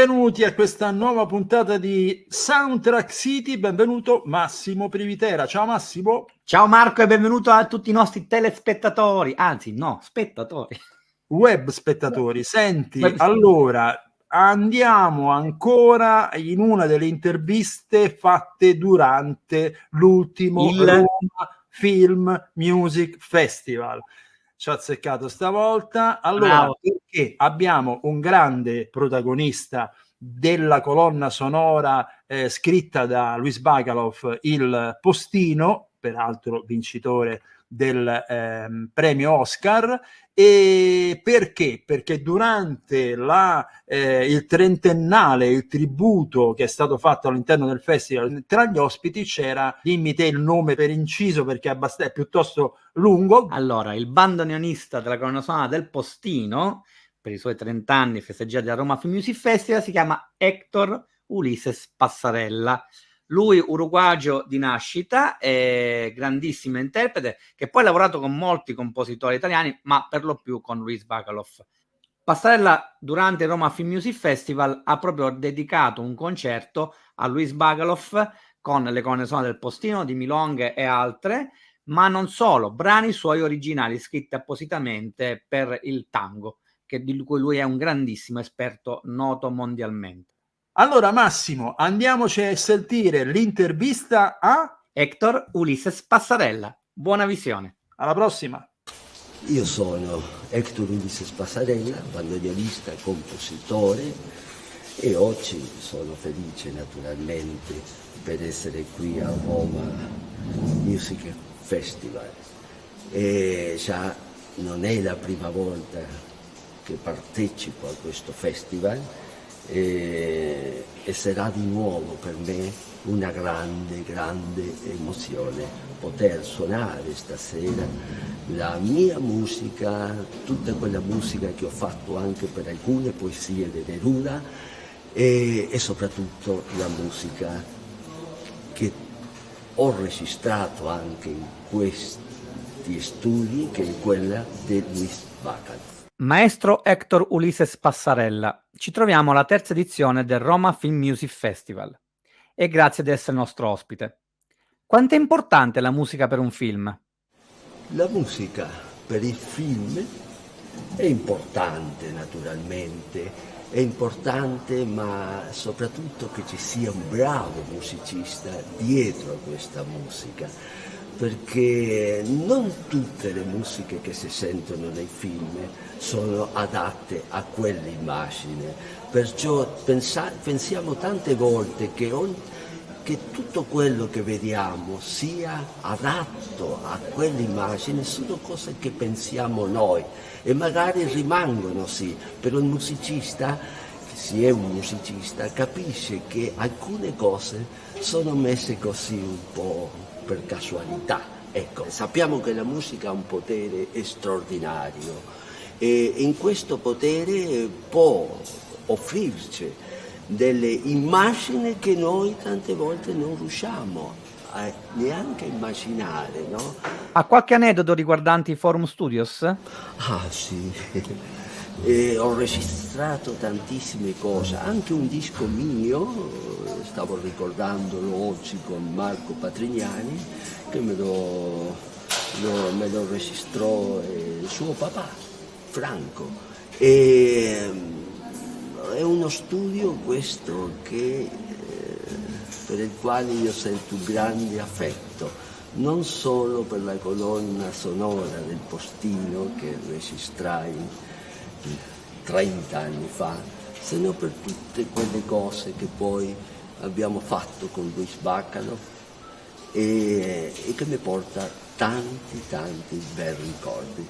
Benvenuti a questa nuova puntata di Soundtrack City, benvenuto Massimo Privitera. Ciao Massimo. Ciao Marco e benvenuto a tutti i nostri telespettatori, anzi no, spettatori. Web spettatori. Senti, allora andiamo ancora in una delle interviste fatte durante l'ultimo Roma Film Music Festival. Ci ha azzeccato stavolta. Allora, perché abbiamo un grande protagonista della colonna sonora scritta da Luis Bacalov, il Postino, peraltro vincitore del premio Oscar. E perché? Perché durante il trentennale, il tributo che è stato fatto all'interno del festival, tra gli ospiti c'era, dimmi te il nome per inciso perché è piuttosto lungo. Allora, il bandoneonista della colonna sonora del Postino, per i suoi 30 anni festeggiati al Roma Film Music Festival, si chiama Héctor Ulises Passarella. Lui uruguagio di nascita, è grandissimo interprete, che poi ha lavorato con molti compositori italiani, ma per lo più con Luis Bacalov. Passarella durante il Roma Film Music Festival ha proprio dedicato un concerto a Luis Bacalov con le colonne sonore del Postino, di Milonga e altre, ma non solo, brani suoi originali scritti appositamente per il tango, di cui lui è un grandissimo esperto, noto mondialmente. Allora Massimo, andiamoci a sentire l'intervista a Héctor Ulises Passarella. Buona visione. Alla prossima. Io sono Héctor Ulises Passarella, bandoneonista, compositore e oggi sono felice naturalmente per essere qui al Roma Music Festival. E già non è la prima volta che partecipo a questo festival e sarà di nuovo per me una grande emozione poter suonare stasera la mia musica, tutta quella musica che ho fatto anche per alcune poesie di Neruda e soprattutto la musica che ho registrato anche in questi studi, che è quella di Luis Bacalov. Maestro Héctor Ulises Passarella, ci troviamo alla terza edizione del Roma Film Music Festival e grazie di essere nostro ospite. Quanto è importante la musica per un film? La musica per il film è importante naturalmente, è importante ma soprattutto che ci sia un bravo musicista dietro a questa musica, perché non tutte le musiche che si sentono nei film sono adatte a quell'immagine, perciò pensiamo tante volte che tutto quello che vediamo sia adatto a quell'immagine, sono cose che pensiamo noi e magari rimangono sì, però il musicista, se è un musicista, capisce che alcune cose sono messe così un po' per casualità. Ecco, sappiamo che la musica ha un potere straordinario e in questo potere può offrirci delle immagini che noi tante volte non riusciamo a neanche immaginare, no? Ha qualche aneddoto riguardante i Forum Studios? Ah sì, ho registrato tantissime cose, anche un disco mio, stavo ricordandolo oggi con Marco Patrignani, che me lo registrò suo papà, Franco. È uno studio questo per il quale io sento un grande affetto, non solo per la colonna sonora del Postino che registrai 30 anni fa, sino per tutte quelle cose che poi abbiamo fatto con Luis Bacalov e che mi porta tanti bei ricordi.